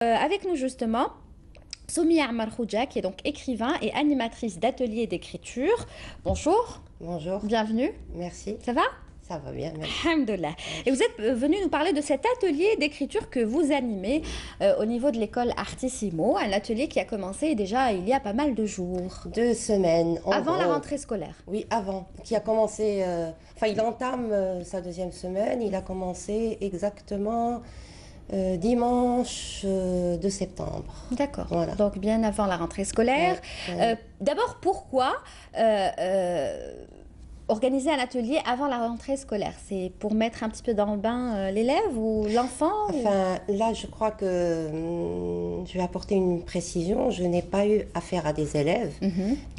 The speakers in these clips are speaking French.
Avec nous justement, Soumia Marhouja, qui est donc écrivain et animatrice d'ateliers d'écriture. Bonjour. Bonjour. Bienvenue. Merci. Ça va? Ça va bien, merci. Alhamdoulilah. Et vous êtes venu nous parler de cet atelier d'écriture que vous animez au niveau de l'école Artissimo, un atelier qui a commencé déjà il y a pas mal de jours. 2 semaines. Avant la rentrée scolaire. Oui, avant. Qui a commencé, enfin il entame sa 2e semaine, il a commencé exactement dimanche 2 septembre. D'accord. Voilà. Donc bien avant la rentrée scolaire. Ouais. D'abord, pourquoi organiser un atelier avant la rentrée scolaire? C'est pour mettre un petit peu dans le bain l'élève ou l'enfant? Enfin, là, je crois que je vais apporter une précision. Je n'ai pas eu affaire à des élèves,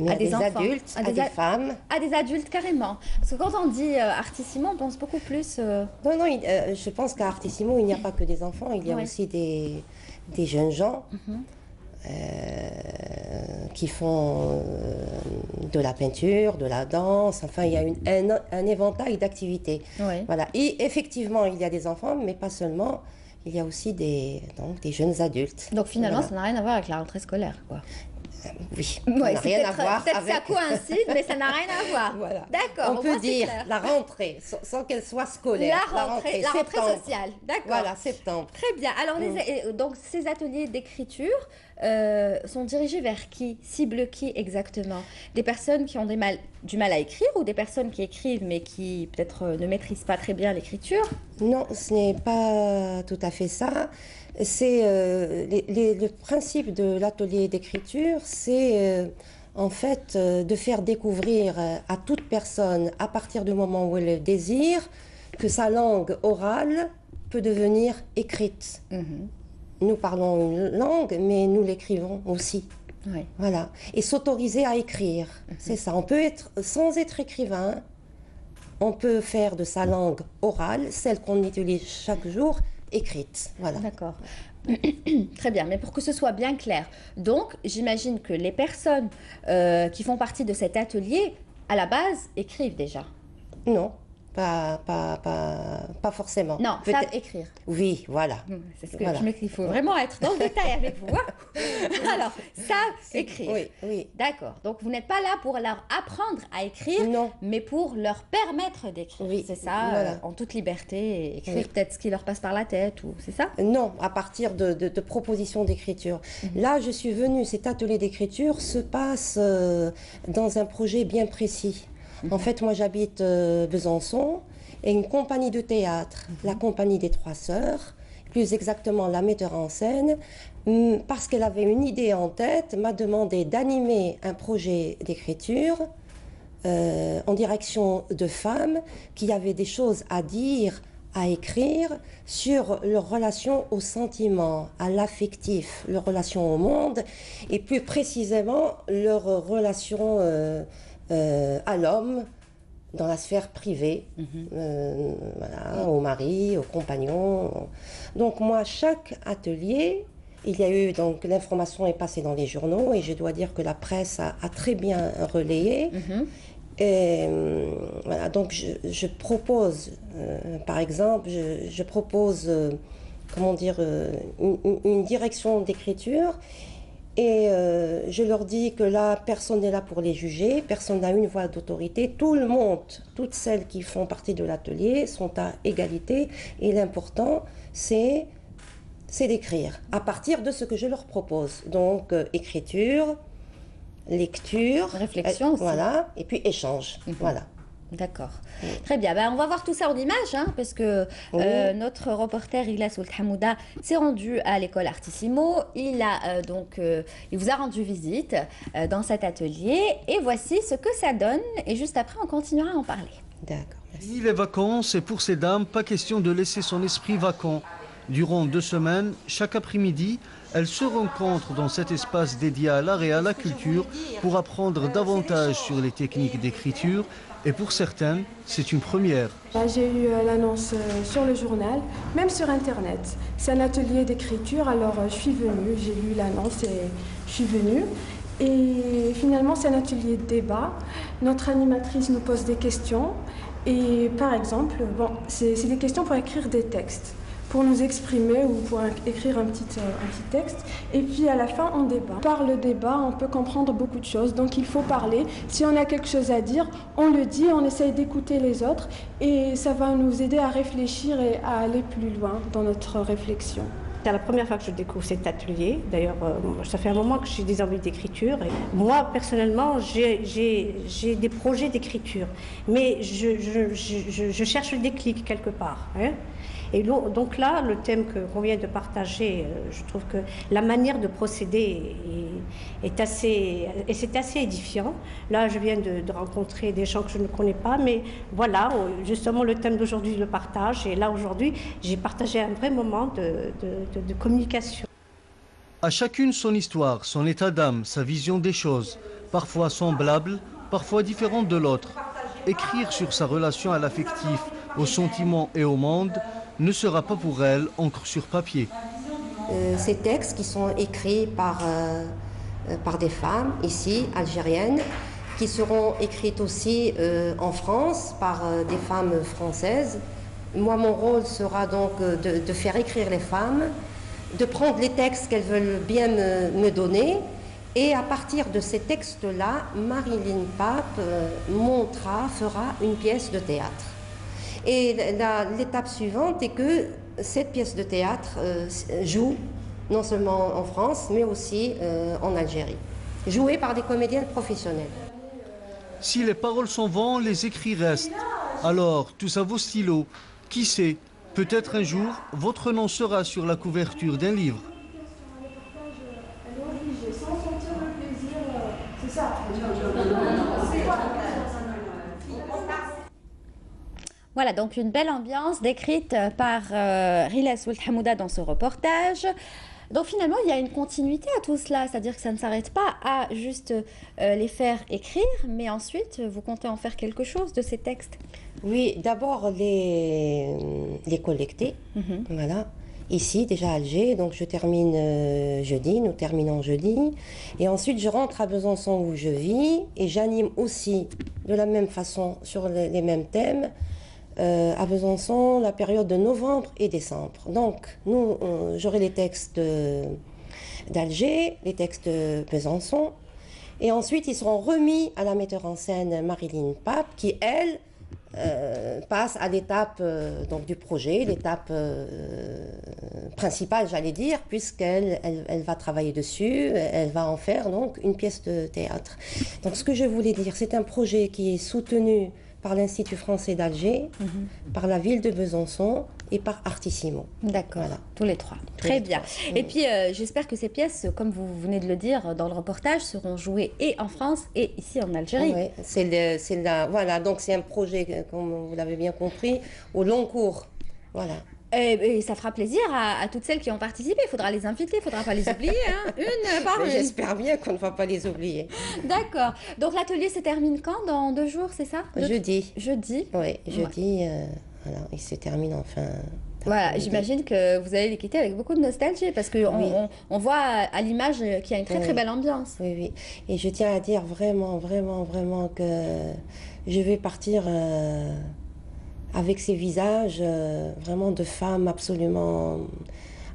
mais à des enfants, adultes, à des femmes. À des adultes, carrément. Parce que quand on dit Artissimo, on pense beaucoup plus... Non, non, je pense qu'à Artissimo, il n'y a pas que des enfants, il y a aussi des jeunes gens. Qui font de la peinture, de la danse, enfin il y a un éventail d'activités. Oui. Voilà. Et effectivement, il y a des enfants, mais pas seulement, il y a aussi des jeunes adultes. Donc finalement, voilà. ça n'a rien à voir avec la rentrée scolaire, quoi. Oui, ça n'a rien à voir peut-être avec... ça coïncide, mais ça n'a rien à voir. Voilà. D'accord. On peut dire la rentrée, sans qu'elle soit scolaire. La rentrée sociale. D'accord. Voilà, septembre. Très bien. Alors, donc, ces ateliers d'écriture sont dirigés vers qui? Ciblent qui exactement? Des personnes qui ont du mal à écrire ou des personnes qui écrivent mais qui peut-être ne maîtrisent pas très bien l'écriture? Non, ce n'est pas tout à fait ça. C'est le principe de l'atelier d'écriture, c'est en fait de faire découvrir à toute personne, à partir du moment où elle le désire, que sa langue orale peut devenir écrite. Nous parlons une langue, mais nous l'écrivons aussi. Oui. Voilà. Et s'autoriser à écrire, c'est ça. On peut être, sans être écrivain, on peut faire de sa langue orale, celle qu'on utilise chaque jour, écrite. Voilà. D'accord. Très bien, mais pour que ce soit bien clair, donc j'imagine que les personnes qui font partie de cet atelier, à la base, écrivent déjà. Non, pas forcément. Non, savent écrire. Oui, voilà. C'est ce que je me dis, il faut vraiment être dans le détail avec vous. Alors, savent écrire. Oui, oui. D'accord. Donc, vous n'êtes pas là pour leur apprendre à écrire, non, mais pour leur permettre d'écrire. Oui, c'est ça, voilà. En toute liberté, et écrire Oui. peut-être ce qui leur passe par la tête, ou c'est ça? Non, à partir de propositions d'écriture. Là, je suis venue, cet atelier d'écriture se passe dans un projet bien précis. En fait, moi, j'habite Besançon et une compagnie de théâtre, la Compagnie des Trois Sœurs, plus exactement la metteur en scène, parce qu'elle avait une idée en tête, m'a demandé d'animer un projet d'écriture en direction de femmes qui avaient des choses à dire, à écrire sur leur relation au sentiment, à l'affectif, leur relation au monde et plus précisément leur relation à l'homme dans la sphère privée, voilà, au mari, au compagnon. Donc moi, chaque atelier, il y a eu, donc l'information est passée dans les journaux et je dois dire que la presse a très bien relayé. Et voilà, donc je propose, par exemple, je propose, comment dire, une direction d'écriture. Et je leur dis que là, personne n'est là pour les juger, personne n'a une voix d'autorité, tout le monde, toutes celles qui font partie de l'atelier sont à égalité et l'important c'est d'écrire à partir de ce que je leur propose. Donc écriture, lecture, réflexion aussi. Voilà, et puis échange, voilà. D'accord. Très bien. Ben, on va voir tout ça en images, parce que notre reporter Ilas Ould Hamouda s'est rendu à l'école Artissimo. Il vous a rendu visite dans cet atelier. Et voici ce que ça donne. Et juste après, on continuera à en parler. D'accord, merci. Ni les vacances, et pour ces dames, pas question de laisser son esprit vacant. Durant 2 semaines, chaque après-midi, elles se rencontrent dans cet espace dédié à l'art et à la culture pour apprendre davantage sur les techniques d'écriture. Et pour certaines, c'est une première. J'ai eu l'annonce sur le journal, même sur Internet. C'est un atelier d'écriture, alors je suis venue, j'ai lu l'annonce et je suis venue. Et finalement, c'est un atelier de débat. Notre animatrice nous pose des questions. Et par exemple, c'est des questions pour écrire des textes. pour nous exprimer ou pour écrire un petit texte. Et puis à la fin, on débat. Par le débat, on peut comprendre beaucoup de choses. Donc il faut parler. Si on a quelque chose à dire, on le dit, on essaye d'écouter les autres. Et ça va nous aider à réfléchir et à aller plus loin dans notre réflexion. C'est la première fois que je découvre cet atelier. D'ailleurs, ça fait un moment que j'ai des envies d'écriture. Et moi, personnellement, j'ai des projets d'écriture. Mais je cherche le déclic quelque part. Hein. Et donc là, le thème qu'on vient de partager, je trouve que la manière de procéder c'est assez édifiant. Là, je viens de rencontrer des gens que je ne connais pas, mais voilà, justement, le thème d'aujourd'hui, le partage. Et là, aujourd'hui, j'ai partagé un vrai moment de communication. À chacune son histoire, son état d'âme, sa vision des choses, parfois semblable, parfois différente de l'autre. Écrire sur sa relation à l'affectif, aux sentiments et au monde ne sera pas pour elle encre sur papier. Ces textes qui sont écrits par des femmes ici, algériennes, qui seront écrites aussi en France par des femmes françaises. Moi, mon rôle sera donc de faire écrire les femmes, de prendre les textes qu'elles veulent bien me donner. Et à partir de ces textes-là, Marilyn Pape fera une pièce de théâtre. Et l'étape suivante est que cette pièce de théâtre joue non seulement en France, mais aussi en Algérie, jouée par des comédiennes professionnelles. Si les paroles s'en vont, les écrits restent. Alors, tous à vos stylos, qui sait, peut-être un jour, votre nom sera sur la couverture d'un livre. Voilà, donc une belle ambiance décrite par Riles Ould-Hamouda dans ce reportage. Donc finalement, il y a une continuité à tout cela, c'est-à-dire que ça ne s'arrête pas à juste les faire écrire, mais ensuite, vous comptez en faire quelque chose de ces textes. Oui, d'abord les collecter, voilà. Ici, déjà à Alger, donc je termine jeudi, nous terminons jeudi. Et ensuite, je rentre à Besançon où je vis et j'anime aussi de la même façon sur les mêmes thèmes. À Besançon, la période de novembre et décembre. Donc, j'aurai les textes d'Alger, les textes de Besançon, et ensuite ils seront remis à la metteur en scène Marilyn Pape, qui elle passe à l'étape donc du projet, l'étape principale, j'allais dire, puisqu'elle elle va travailler dessus, elle va en faire donc une pièce de théâtre. Donc, ce que je voulais dire, c'est un projet qui est soutenu par l'Institut français d'Alger, par la ville de Besançon et par Artissimo. D'accord, voilà. Tous les trois. Très bien. Et puis, j'espère que ces pièces, comme vous venez de le dire dans le reportage, seront jouées et en France et ici en Algérie. Oui, voilà, donc c'est un projet, comme vous l'avez bien compris, au long cours. Voilà. Et ça fera plaisir à toutes celles qui ont participé. Il faudra les inviter, il ne faudra pas les oublier. Hein. Une par une. J'espère bien qu'on ne va pas les oublier. D'accord. Donc l'atelier se termine quand? Dans 2 jours, c'est ça? Jeudi. Jeudi. Oui, jeudi. Voilà, il se termine enfin. Voilà, j'imagine que vous allez les quitter avec beaucoup de nostalgie parce qu'on on voit à l'image qu'il y a une très très belle ambiance. Oui, oui. Et je tiens à dire vraiment que je vais partir avec ces visages vraiment de femmes absolument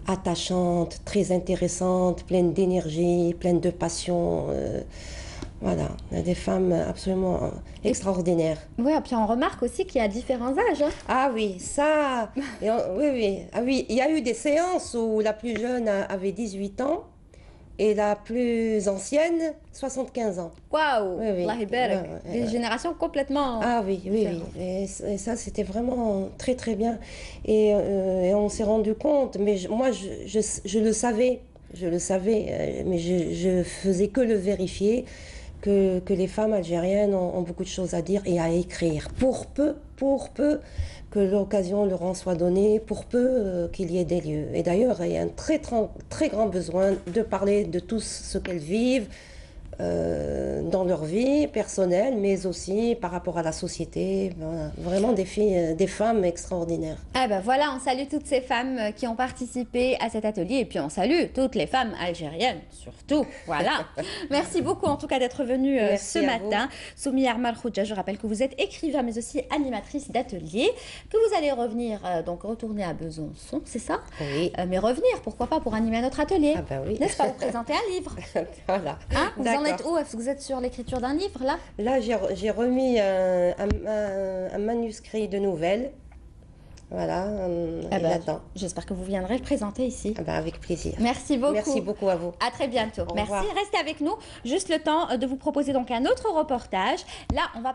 attachantes, très intéressantes, pleines d'énergie, pleines de passion. Voilà, des femmes absolument extraordinaires. Oui, et puis on remarque aussi qu'il y a différents âges. Hein. Ah oui, ça, oui. Ah oui, il y a eu des séances où la plus jeune avait 18 ans et la plus ancienne, 75 ans. Waouh, des générations complètement... Ah oui. Et ça, c'était vraiment très, très bien. Et on s'est rendu compte, mais moi, je le savais, mais je faisais que le vérifier, que les femmes algériennes ont beaucoup de choses à dire et à écrire. Pour peu que l'occasion leur en soit donnée, pour peu qu'il y ait des lieux. Et d'ailleurs, il y a un très, très grand besoin de parler de tout ce qu'elles vivent, dans leur vie personnelle, mais aussi par rapport à la société. Voilà. Vraiment des filles, des femmes extraordinaires. Ah ben voilà, on salue toutes ces femmes qui ont participé à cet atelier et puis on salue toutes les femmes algériennes, surtout. Voilà. Merci beaucoup en tout cas d'être venue ce matin. Soumia Armal Khoudja, je rappelle que vous êtes écrivain mais aussi animatrice d'atelier, que vous allez revenir, donc retourner à Besançon, c'est ça? Oui. Mais revenir, pourquoi pas, pour animer notre atelier. Ah ben oui. N'est-ce pas, vous présenter un livre? Voilà. Hein, vous en êtes où? Est-ce que vous êtes sur l'écriture d'un livre là? Là, j'ai remis un manuscrit de nouvelles. Voilà, là-dedans. J'espère que vous viendrez le présenter ici. Ah ben, avec plaisir. Merci beaucoup. Merci beaucoup à vous. À très bientôt. Au Merci. revoir. Restez avec nous. Juste le temps de vous proposer donc un autre reportage. Là, on va